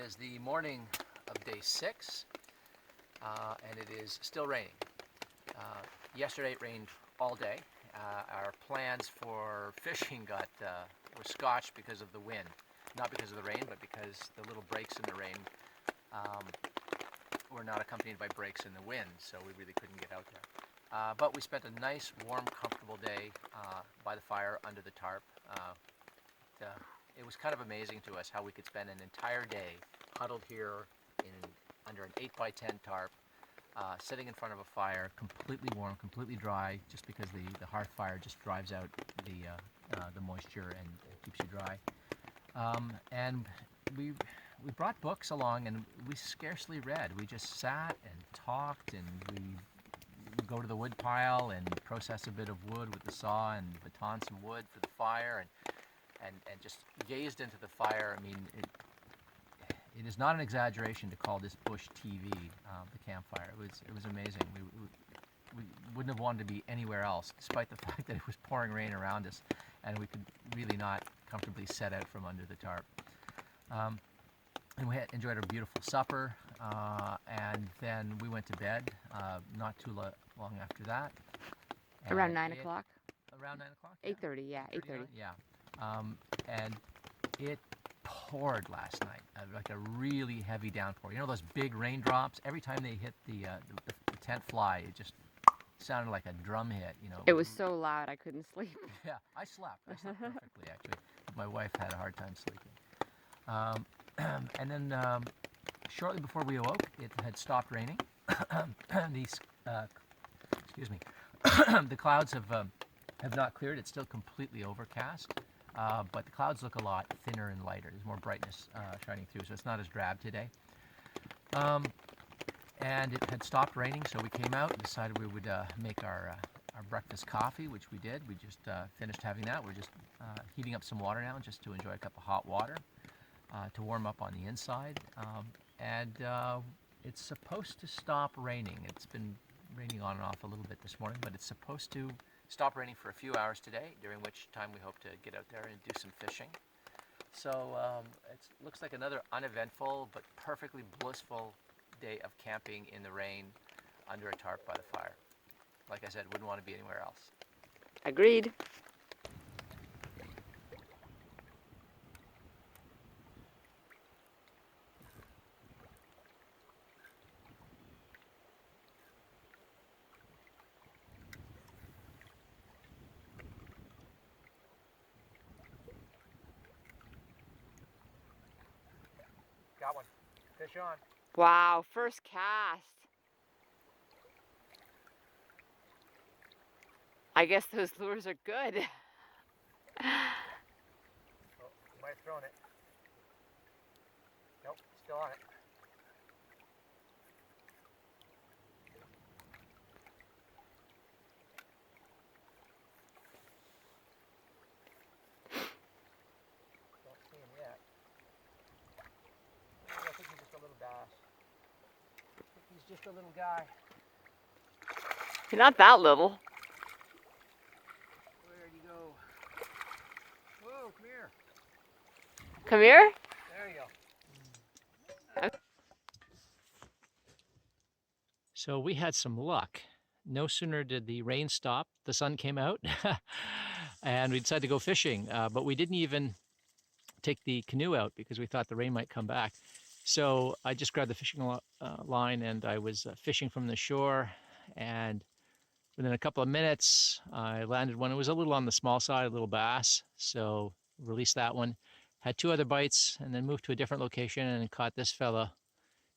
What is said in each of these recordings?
is the morning of day 6, and it is still raining. Yesterday it rained all day. Our plans for fishing were scotched because of the wind. Not because of the rain, but because the little breaks in the rain were not accompanied by breaks in the wind, so we really couldn't get out there. But we spent a nice, warm, comfortable day by the fire under the tarp. It was kind of amazing to us how we could spend an entire day huddled here under an 8x10 tarp, sitting in front of a fire, completely warm, completely dry, just because the hearth fire just drives out the moisture and keeps you dry. And we brought books along, and we scarcely read. We just sat and talked, and we would go to the wood pile and process a bit of wood with the saw and baton some wood for the fire, and just gazed into the fire. I mean, it is not an exaggeration to call this bush TV, the campfire. It was amazing. We wouldn't have wanted to be anywhere else, despite the fact that it was pouring rain around us, and we could really not comfortably set out from under the tarp. And we enjoyed a beautiful supper, and then we went to bed not too long after that. Around 9 o'clock? Around 9 o'clock? 8:30, yeah, 8:30. Yeah. And it poured last night, like a really heavy downpour. You know those big raindrops? Every time they hit the tent fly, it just sounded like a drum hit. You know. It was so loud I couldn't sleep. Yeah, I slept perfectly actually. But my wife had a hard time sleeping. And then shortly before we awoke, it had stopped raining. Excuse me. The clouds have not cleared. It's still completely overcast. But the clouds look a lot thinner and lighter. There's more brightness shining through, so it's not as drab today. And it had stopped raining, so we came out and decided we would make our breakfast coffee, which we did. We just finished having that. We're just heating up some water now just to enjoy a cup of hot water to warm up on the inside. And it's supposed to stop raining. It's been raining on and off a little bit this morning, but it's supposed to stop raining for a few hours today, during which time we hope to get out there and do some fishing. So it looks like another uneventful but perfectly blissful day of camping in the rain under a tarp by the fire. Like I said, wouldn't want to be anywhere else. Agreed. Got one. Fish on. Wow, first cast. I guess those lures are good. Oh, you might have thrown it. Nope, still on it. Don't see him yet. I think he's just a little bass. I think he's just a little guy. You're not that little. Where'd he go? Whoa, come here. Come here. There you go. So we had some luck. No sooner did the rain stop, the sun came out, and we decided to go fishing. But we didn't even take the canoe out because we thought the rain might come back. So I just grabbed the fishing line, and I was fishing from the shore, and within a couple of minutes I landed one. It was a little on the small side, a little bass, so released that one. Had 2 other bites, and then moved to a different location and caught this fella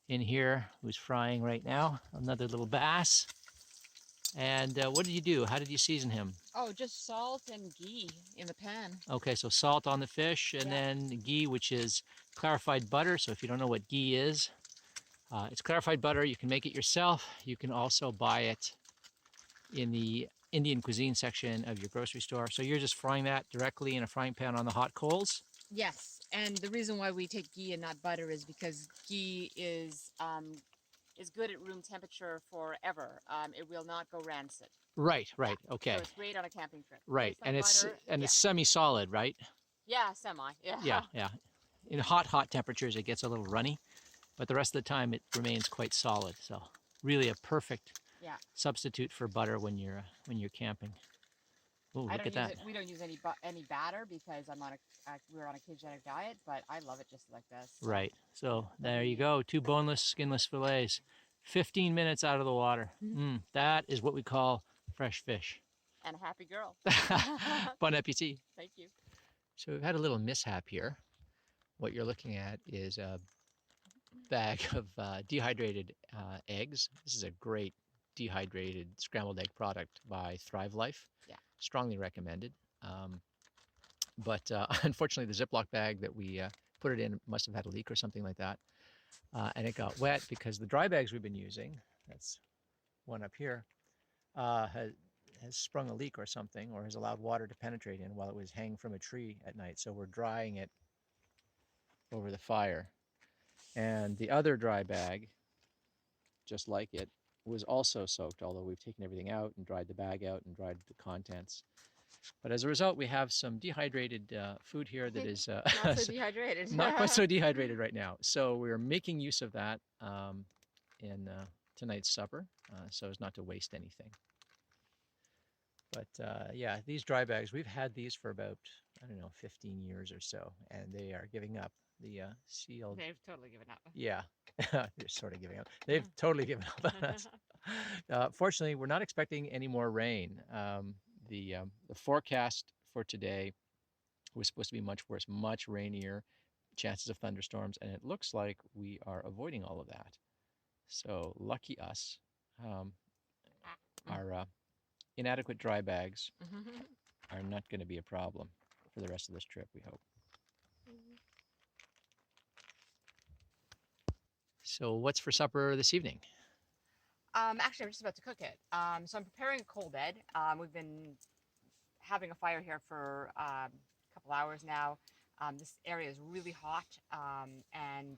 in here who's frying right now, another little bass. And what did you do? How did you season him? Oh, just salt and ghee in the pan. Okay, so salt on the fish, and then ghee, which is clarified butter. So if you don't know what ghee is, it's clarified butter. You can make it yourself. You can also buy it in the Indian cuisine section of your grocery store. So you're just frying that directly in a frying pan on the hot coals? Yes, and the reason why we take ghee and not butter is because ghee is good at room temperature forever. It will not go rancid. Right, okay. So it's great on a camping trip. Right, Like and butter, it's semi-solid, right? Yeah, semi. Yeah. Yeah. in hot temperatures it gets a little runny, but the rest of the time it remains quite solid. So really a perfect Yeah. substitute for butter when you're camping. Oh, I look don't at use that. it. We don't use any batter because we're on a ketogenic diet, but I love it just like this. So. Right. So But there you go. 2 boneless, skinless fillets. 15 minutes out of the water. That is what we call fresh fish. And a happy girl. Bon appetit. Thank you. So we've had a little mishap here. What you're looking at is a bag of dehydrated eggs. This is a great dehydrated scrambled egg product by Thrive Life. Yeah. Strongly recommended. But unfortunately, the Ziploc bag that we put it in must have had a leak or something like that. And it got wet because the dry bags we've been using, that's one up here, has sprung a leak or something, or has allowed water to penetrate in while it was hanging from a tree at night. So we're drying it over the fire. And the other dry bag, just like it, was also soaked, although we've taken everything out and dried the bag out and dried the contents. But as a result, we have some dehydrated food here that is Not so dehydrated. not quite so dehydrated right now. So we're making use of that in tonight's supper so as not to waste anything. But yeah, these dry bags, we've had these for about, I don't know, 15 years or so, and they are giving up. The sealed... They've totally given up. Yeah, they're sort of giving up. They've totally given up on us. Fortunately, we're not expecting any more rain. The forecast for today was supposed to be much worse, much rainier, chances of thunderstorms, and it looks like we are avoiding all of that. So lucky us. Our inadequate dry bags are not going to be a problem for the rest of this trip, we hope. So what's for supper this evening? Actually, I'm just about to cook it. So I'm preparing a cold bed. We've been having a fire here for a couple hours now. This area is really hot, and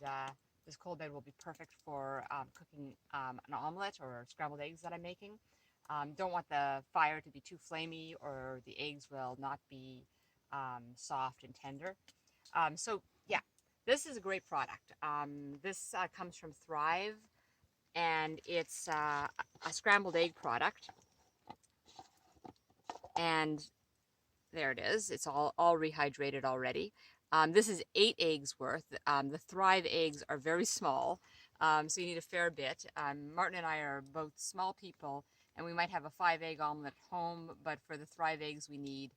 this cold bed will be perfect for cooking an omelet or scrambled eggs that I'm making. Don't want the fire to be too flamey, or the eggs will not be soft and tender. So yeah, this is a great product. This comes from Thrive, and it's a scrambled egg product. And there it is. It's all rehydrated already. This is 8 eggs worth. The Thrive eggs are very small, so you need a fair bit. Martin and I are both small people, and we might have a 5-egg omelet at home, but for the Thrive eggs we need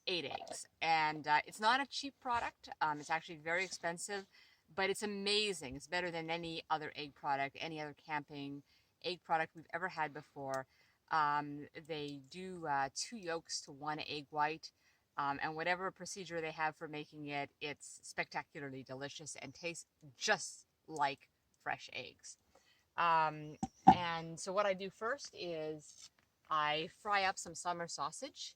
8 eggs. And it's not a cheap product. It's actually very expensive, but it's amazing. It's better than any other egg product, any other camping egg product we've ever had before. They do 2 yolks to 1 egg white, and whatever procedure they have for making it, it's spectacularly delicious and tastes just like fresh eggs. And so what I do first is I fry up some summer sausage,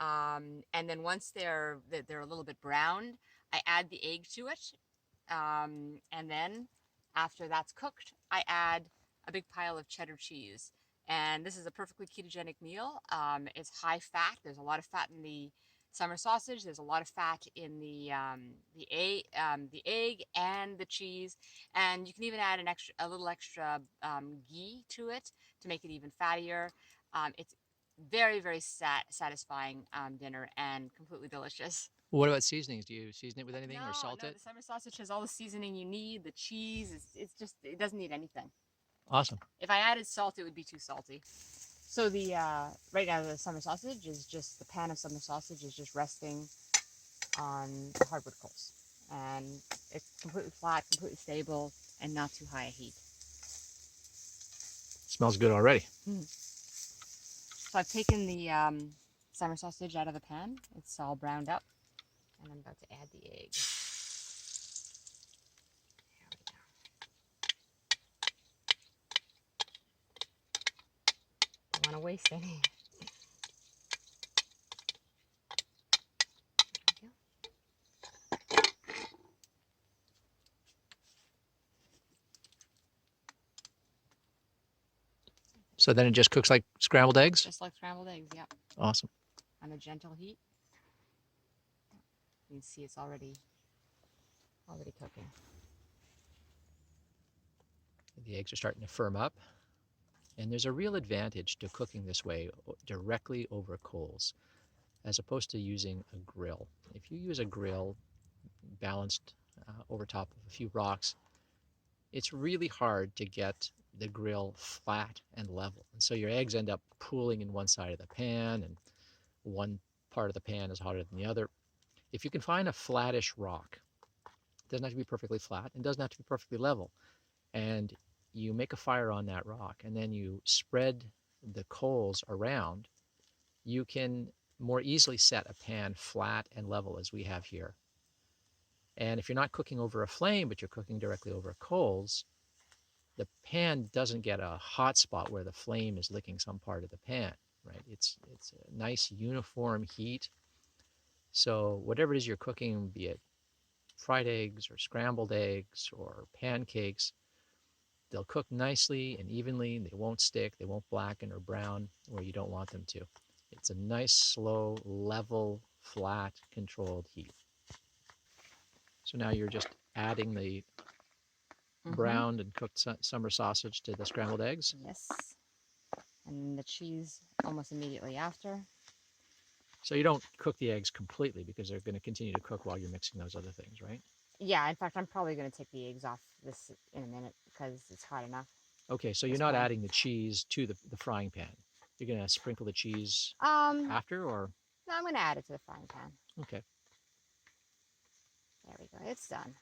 and then once they're a little bit browned, I add the egg to it, and then after that's cooked, I add a big pile of cheddar cheese. And this is a perfectly ketogenic meal. It's high fat. There's a lot of fat in the summer sausage. There's a lot of fat in the egg and the cheese. And you can even add a little extra ghee to it to make it even fattier. It's very, very satisfying dinner and completely delicious. What about seasonings? Do you season it with anything or salt No, it? the summer sausage has all the seasoning you need. The cheese, it's just, it doesn't need anything. Awesome. If I added salt, it would be too salty. So the right now the summer sausage is just, the pan of summer sausage is just resting on the hardwood coals, and it's completely flat, completely stable, and not too high a heat. Smells good already. So I've taken the summer sausage out of the pan. It's all browned up, and I'm about to add the egg. Don't want to waste any. There we go. So then it just cooks like scrambled eggs? Just like scrambled eggs, yeah. Awesome. On a gentle heat. You can see it's already already cooking. The eggs are starting to firm up. And there's a real advantage to cooking this way directly over coals, as opposed to using a grill. If you use a grill balanced over top of a few rocks, it's really hard to get the grill flat and level. And so your eggs end up pooling in one side of the pan, and one part of the pan is hotter than the other. If you can find a flattish rock, it doesn't have to be perfectly flat, and doesn't have to be perfectly level, and you make a fire on that rock, and then you spread the coals around, you can more easily set a pan flat and level as we have here. And if you're not cooking over a flame, but you're cooking directly over coals, the pan doesn't get a hot spot where the flame is licking some part of the pan, right? It's a nice uniform heat. So whatever it is you're cooking, be it fried eggs or scrambled eggs or pancakes, they'll cook nicely and evenly. They won't stick. They won't blacken or brown where you don't want them to. It's a nice, slow, level, flat, controlled heat. So now you're just adding the browned and cooked summer sausage to the scrambled eggs. Yes. And the cheese almost immediately after. So you don't cook the eggs completely because they're going to continue to cook while you're mixing those other things, right? Yeah, in fact, I'm probably going to take the eggs off this in a minute because it's hot enough. Okay, so you're not adding the cheese to the frying pan. You're going to sprinkle the cheese after, or? No, I'm going to add it to the frying pan. Okay. There we go. It's done.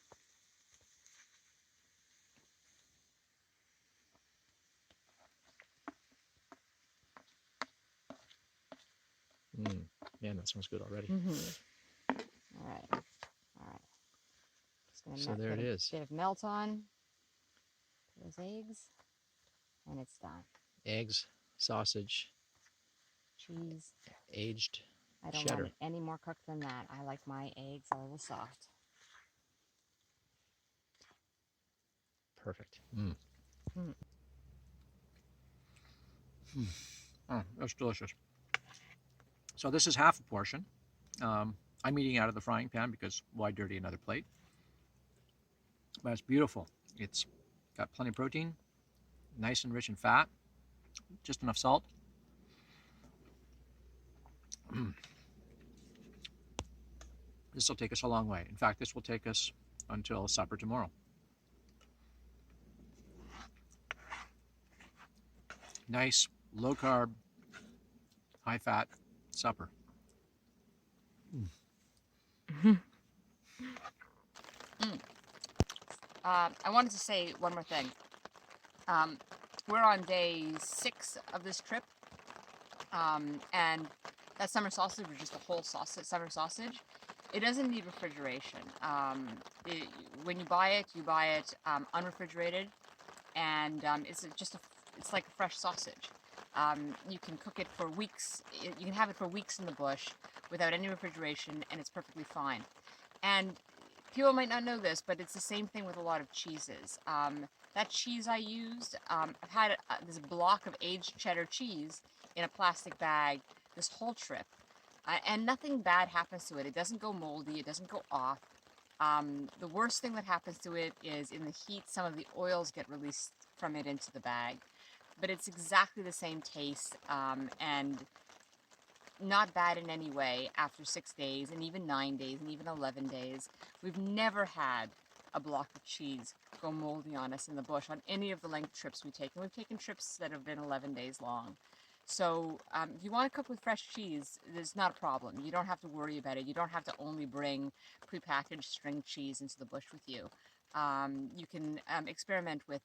Man, that smells good already. All right. All right. Just going to So there it is. Bit of melt on those eggs, and it's done. Eggs, sausage, Cheese. aged I don't cheddar. want it any more cooked than that. I like my eggs a little soft. Perfect. That's delicious. So this is half a portion. I'm eating out of the frying pan because why dirty another plate? But it's beautiful. It's got plenty of protein, nice and rich in fat, just enough salt. This will take us a long way. In fact, this will take us until supper tomorrow. Nice, low carb, high fat supper. I wanted to say one more thing. We're on day 6 of this trip, and that summer sausage was just a whole summer sausage. It doesn't need refrigeration. When you buy it unrefrigerated, and it's like a fresh sausage. You can cook it for weeks. You can have it for weeks in the bush without any refrigeration, and it's perfectly fine. And people might not know this, but it's the same thing with a lot of cheeses. That cheese I used, I've had this block of aged cheddar cheese in a plastic bag this whole trip, and nothing bad happens to it. It doesn't go moldy. It doesn't go off. The worst thing that happens to it is in the heat, some of the oils get released from it into the bag. But it's exactly the same taste, and not bad in any way after 6 days, and even 9 days, and even 11 days. We've never had a block of cheese go moldy on us in the bush on any of the length trips we've taken. We've taken trips that have been 11 days long. So if you want to cook with fresh cheese, there's not a problem. You don't have to worry about it. You don't have to only bring prepackaged string cheese into the bush with you. You can experiment with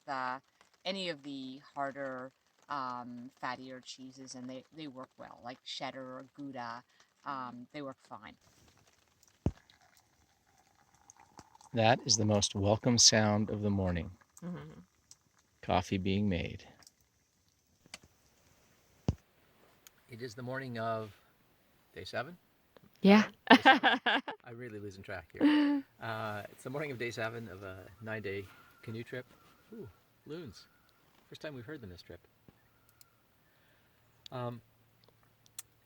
any of the harder, fattier cheeses, and they work well, like cheddar or Gouda. They work fine. That is the most welcome sound of the morning. Coffee being made. It is the morning of day 7. Yeah. Day 7. I'm really losing track here. It's the morning of day 7 of a 9-day canoe trip. Ooh, loons. First time we've heard them this trip.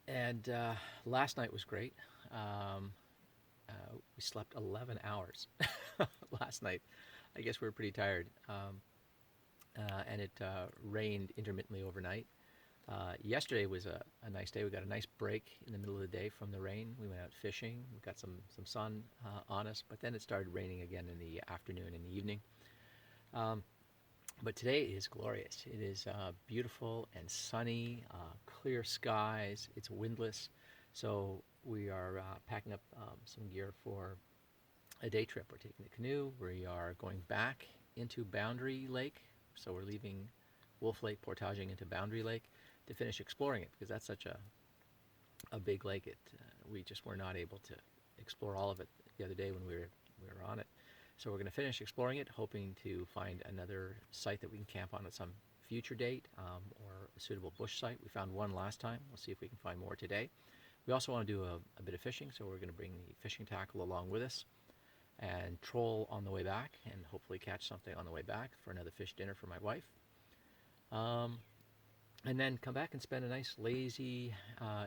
And last night was great. We slept 11 hours. last night. I guess we were pretty tired. And it rained intermittently overnight. Yesterday was a nice day. We got a nice break in the middle of the day from the rain. We went out fishing. We got some sun on us, but then it started raining again in the afternoon and the evening. But today is glorious. It is beautiful and sunny, clear skies. It's windless. So we are packing up some gear for a day trip. We're taking the canoe. We are going back into Boundary Lake. So we're leaving Wolf Lake, portaging into Boundary Lake to finish exploring it, because that's such a big lake. We just were not able to explore all of it the other day when we were on it. So we're going to finish exploring it, hoping to find another site that we can camp on at some future date, or a suitable bush site. We found one last time. We'll see if we can find more today. We also want to do a bit of fishing, so we're going to bring the fishing tackle along with us and troll on the way back, and hopefully catch something on the way back for another fish dinner for my wife. And then come back and spend a nice lazy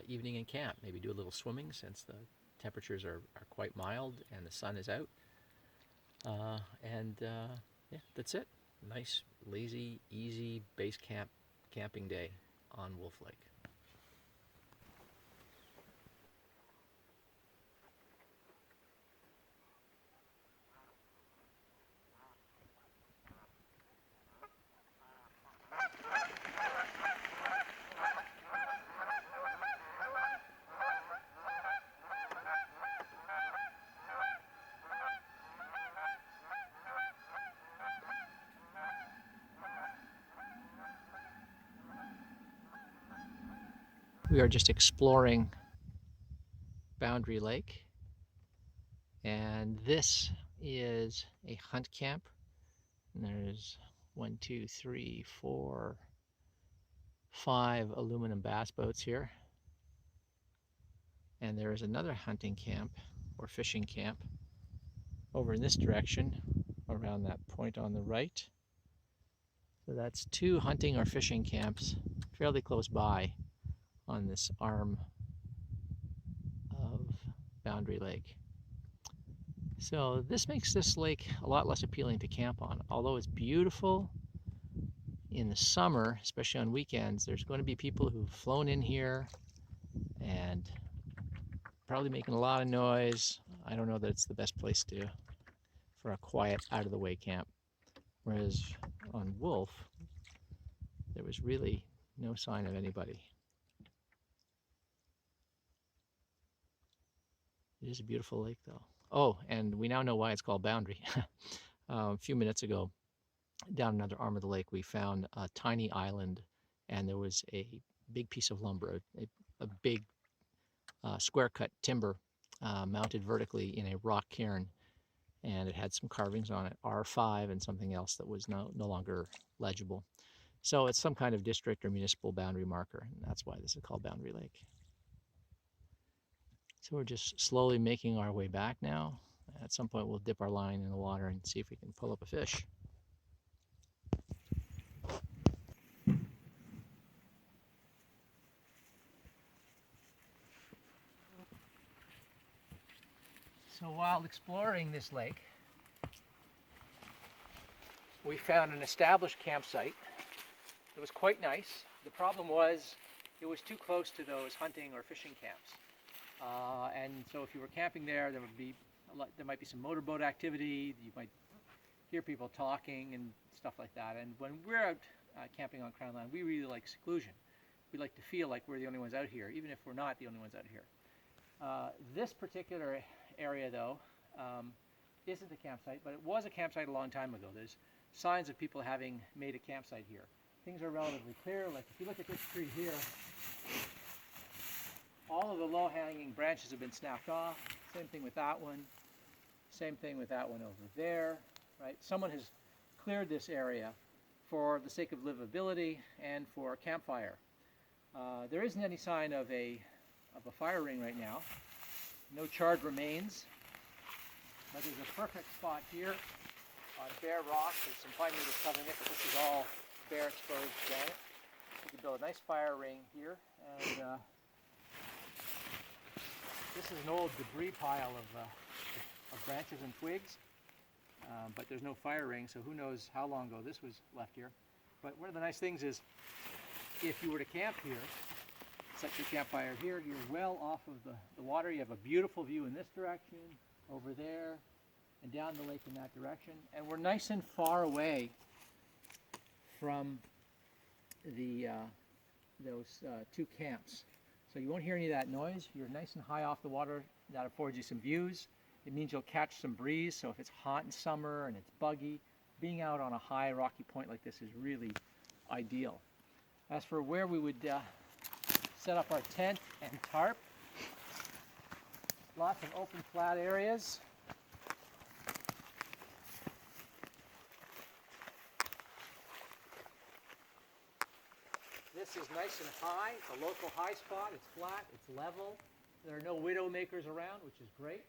evening in camp. Maybe do a little swimming, since the temperatures are quite mild and the sun is out. Yeah, that's it. Nice, lazy, easy base camp camping day on Wolf Lake. We are just exploring Boundary Lake, and this is a hunt camp. And there's 1, 2, 3, 4, 5 aluminum bass boats here. And there is another hunting camp or fishing camp over in this direction, around that point on the right. So that's 2 hunting or fishing camps fairly close by on this arm of Boundary Lake. So this makes this lake a lot less appealing to camp on. Although it's beautiful in the summer, especially on weekends, there's going to be people who've flown in here and probably making a lot of noise. I don't know that it's the best place for a quiet, out-of-the-way camp. Whereas on Wolf, there was really no sign of anybody. It is a beautiful lake, though. Oh, and we now know why it's called Boundary. A few minutes ago, down another arm of the lake, we found a tiny island, and there was a big piece of lumber, a big square-cut timber mounted vertically in a rock cairn, and it had some carvings on it, R5 and something else that was no longer legible. So it's some kind of district or municipal boundary marker, and that's why this is called Boundary Lake. So we're just slowly making our way back now. At some point we'll dip our line in the water and see if we can pull up a fish. So while exploring this lake, we found an established campsite. It was quite nice. The problem was it was too close to those hunting or fishing camps. And so if you were camping there, there might be some motorboat activity. You might hear people talking and stuff like that. And when we're out camping on Crown Land, we really like seclusion. We like to feel like we're the only ones out here, even if we're not the only ones out here. This particular area, though, isn't a campsite, but it was a campsite a long time ago. There's signs of people having made a campsite here. Things are relatively clear. Like if you look at this tree here, all of the low-hanging branches have been snapped off. Same thing with that one. Same thing with that one over there. Right? Someone has cleared this area for the sake of livability and for a campfire. There isn't any sign of a fire ring right now. No charred remains. But there's a perfect spot here on bare rock. There's some pine needles covering it, but this is all bare exposed granite. You can build a nice fire ring here, and this is an old debris pile of branches and twigs. but there's no fire ring, so who knows how long ago this was left here. But one of the nice things is, if you were to camp here, set your campfire here, you're well off of the water. You have a beautiful view in this direction, over there, and down the lake in that direction. And we're nice and far away from those two camps. So you won't hear any of that noise. You're nice and high off the water. That affords you some views. It means you'll catch some breeze. So if it's hot in summer and it's buggy, being out on a high rocky point like this is really ideal. As for where we would set up our tent and tarp, lots of open flat areas. This is nice and high. It's a local high spot. It's flat. It's level. There are no widow makers around, which is great.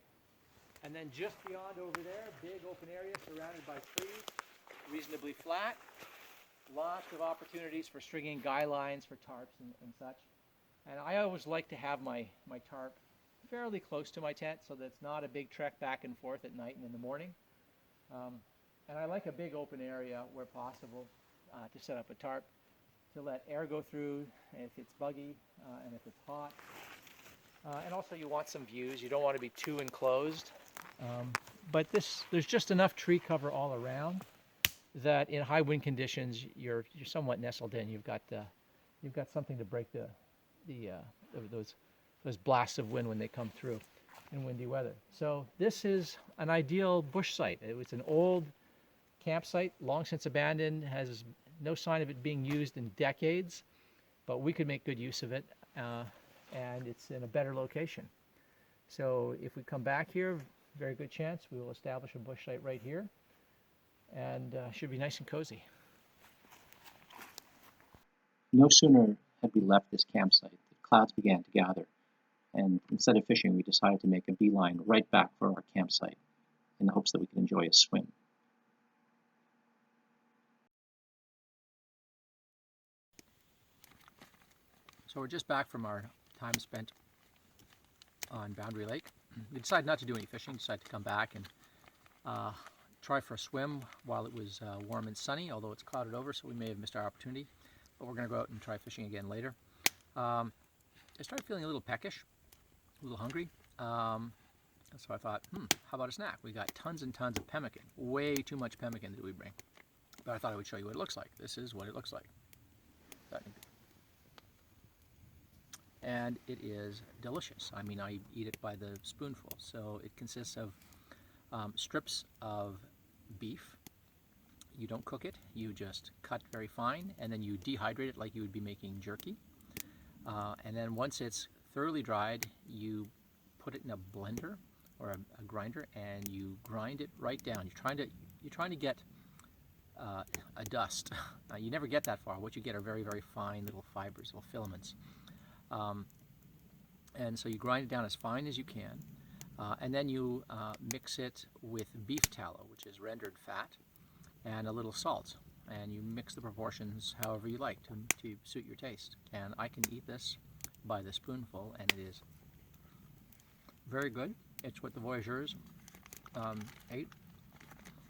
And then just beyond over there, big open area surrounded by trees, reasonably flat. Lots of opportunities for stringing guy lines for tarps and such. And I always like to have my tarp fairly close to my tent so that it's not a big trek back and forth at night and in the morning. And I like a big open area where possible to set up a tarp, to let air go through if it's buggy and if it's hot. And also you want some views. You don't want to be too enclosed. But there's just enough tree cover all around that in high wind conditions you're somewhat nestled in. You've got something to break those blasts of wind when they come through in windy weather. So this is an ideal bush site. It's an old campsite, long since abandoned, has no sign of it being used in decades, but we could make good use of it, and it's in a better location. So if we come back here, very good chance we will establish a bush site right here, and should be nice and cozy. No sooner had we left this campsite, the clouds began to gather, and instead of fishing, we decided to make a beeline right back for our campsite in the hopes that we could enjoy a swim. So we're just back from our time spent on Boundary Lake. We decided not to do any fishing, decided to come back and try for a swim while it was warm and sunny, although it's clouded over, so we may have missed our opportunity. But we're going to go out and try fishing again later. I started feeling a little peckish, a little hungry. So I thought, how about a snack? We got tons and tons of pemmican. Way too much pemmican did we bring. But I thought I would show you what it looks like. This is what it looks like. And it is delicious. I mean, I eat it by the spoonful. So it consists of strips of beef. You don't cook it, you just cut very fine, and then you dehydrate it like you would be making jerky. And then once it's thoroughly dried, you put it in a blender or a grinder, and you grind it right down. You're trying to get a dust. You never get that far. What you get are very, very fine little fibers, little filaments. And so you grind it down as fine as you can, and then you mix it with beef tallow, which is rendered fat, and a little salt, and you mix the proportions however you like to suit your taste. And I can eat this by the spoonful, and it is very good. It's what the voyageurs ate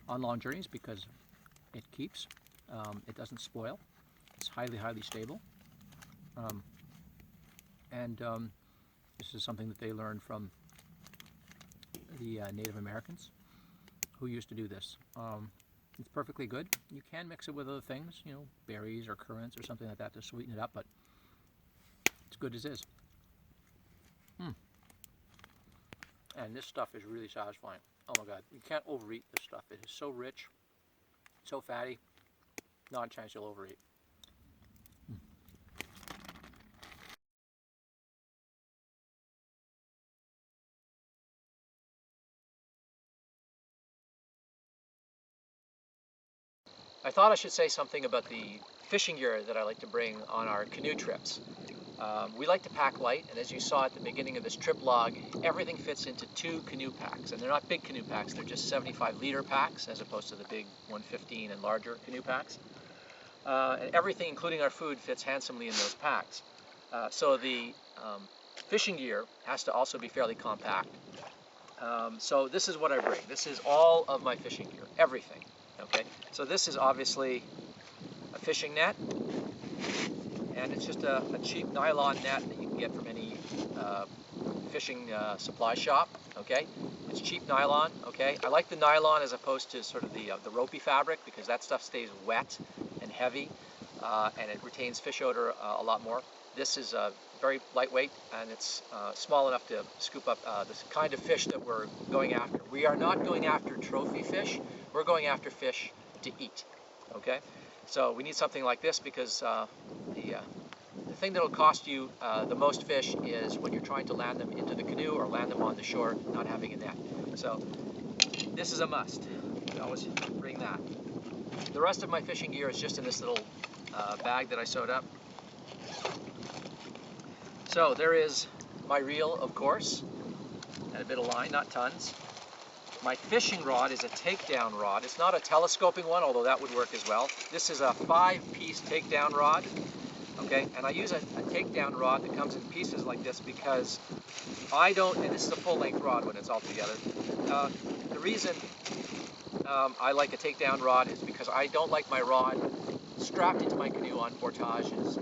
on long journeys because it keeps, it doesn't spoil, it's highly, highly stable. This is something that they learned from the Native Americans who used to do this. It's perfectly good. You can mix it with other things, you know, berries or currants or something like that to sweeten it up, but it's good as is. And this stuff is really satisfying. Oh my God, you can't overeat this stuff. It is so rich, so fatty, not a chance you'll overeat. I thought I should say something about the fishing gear that I like to bring on our canoe trips. We like to pack light, and as you saw at the beginning of this trip log, everything fits into 2 canoe packs. And they're not big canoe packs, they're just 75-liter packs as opposed to the big 115 and larger canoe packs. And everything, including our food, fits handsomely in those packs. So the fishing gear has to also be fairly compact. So this is what I bring. This is all of my fishing gear, everything. Okay, so this is obviously a fishing net, and it's just a cheap nylon net that you can get from any fishing supply shop. Okay, it's cheap nylon. Okay, I like the nylon as opposed to sort of the ropey fabric, because that stuff stays wet and heavy, and it retains fish odor a lot more. This is very lightweight, and it's small enough to scoop up this kind of fish that we're going after. We are not going after trophy fish. We're going after fish to eat. Okay, so we need something like this, because the thing that will cost you the most fish is when you're trying to land them into the canoe or land them on the shore, not having a net. So this is a must. You always bring that. The rest of my fishing gear is just in this little bag that I sewed up. So there is my reel, of course, and a bit of line, not tons. My fishing rod is a takedown rod. It's not a telescoping one, although that would work as well. This is a 5-piece takedown rod. Okay, and I use a takedown rod that comes in pieces like this because I don't, and this is a full-length rod when it's all together. The reason I like a takedown rod is because I don't like my rod strapped into my canoe on portages.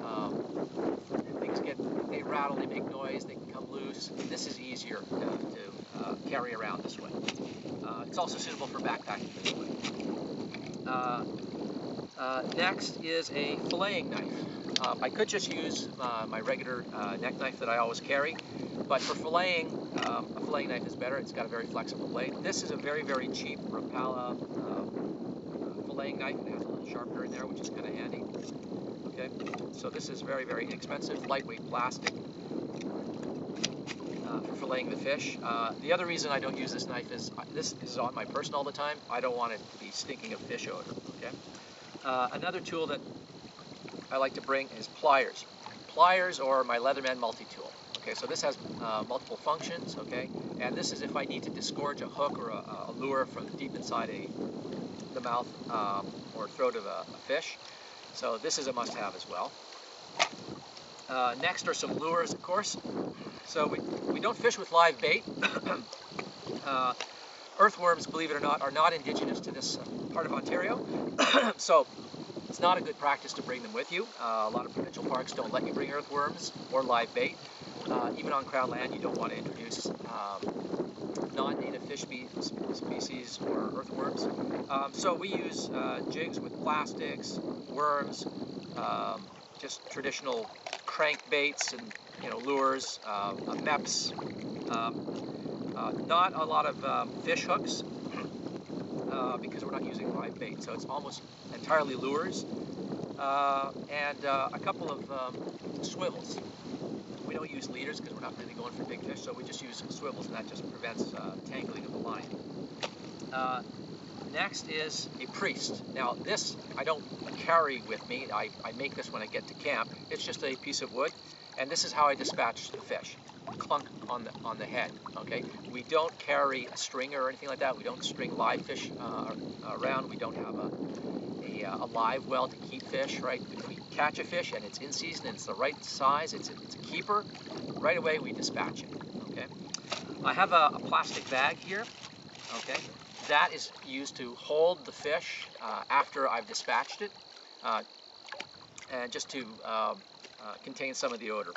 They rattle, they make noise, they can come loose. This is easier to carry around this way. It's also suitable for backpacking this way. Next is a filleting knife. I could just use my regular neck knife that I always carry, but for filleting, a filleting knife is better. It's got a very flexible blade. This is a very, very cheap Rapala filleting knife. It has a little sharpener in there, which is kind of handy. Okay, so this is very, very inexpensive, lightweight plastic for filleting the fish. The other reason I don't use this knife is this is on my person all the time. I don't want it to be stinking of fish odor. Okay. Another tool that I like to bring is pliers. Pliers or my Leatherman multi-tool. Okay, so this has multiple functions, okay? And this is if I need to disgorge a hook or a lure from deep inside the mouth or throat of a fish. So this is a must-have as well. Next are some lures, of course. So we don't fish with live bait. Earthworms, believe it or not, are not indigenous to this part of Ontario. So it's not a good practice to bring them with you. A lot of provincial parks don't let you bring earthworms or live bait. Even on Crown land, you don't want to introduce non-native fish species or earthworms. So we use jigs with plastics, worms, just traditional crankbaits and lures, MEPs. Not a lot of fish hooks because we're not using live bait, so it's almost entirely lures, and a couple of swivels. We don't use leaders because we're not really going for big fish, so we just use swivels, and that just prevents tangling of the line. Next is a priest. Now this I don't carry with me. I make this when I get to camp. It's just a piece of wood, and this is how I dispatch the fish. Clunk on the head. Okay, we don't carry a stringer or anything like that. We don't string live fish around. We don't have a live well to keep fish. Right, if we catch a fish and it's in season and it's the right size, it's a keeper. Right away we dispatch it. Okay, I have a plastic bag here. Okay, that is used to hold the fish after I've dispatched it, and just to contain some of the odor.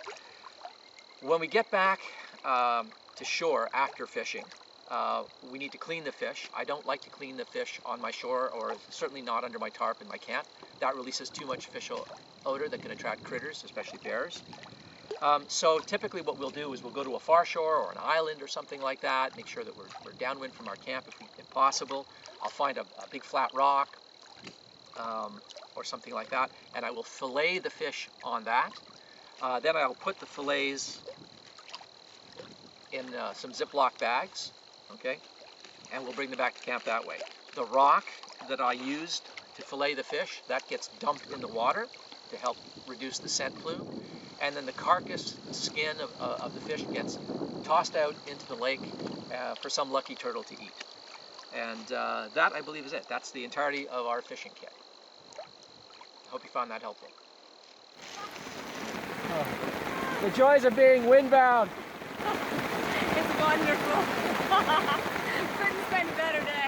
When we get back to shore after fishing, we need to clean the fish. I don't like to clean the fish on my shore, or certainly not under my tarp in my camp. That releases too much fish odor that can attract critters, especially bears. So typically what we'll do is we'll go to a far shore or an island or something like that, make sure that we're downwind from our camp if possible. I'll find a big flat rock or something like that, and I will fillet the fish on that. Then I'll put the fillets in some Ziploc bags, okay, and we'll bring them back to camp that way. The rock that I used to fillet the fish, that gets dumped in the water to help reduce the scent plume, and then the carcass, the skin of the fish gets tossed out into the lake for some lucky turtle to eat. And that, I believe, is it. That's the entirety of our fishing kit. I hope you found that helpful. The joys of being windbound. It's wonderful. Couldn't spend a better day.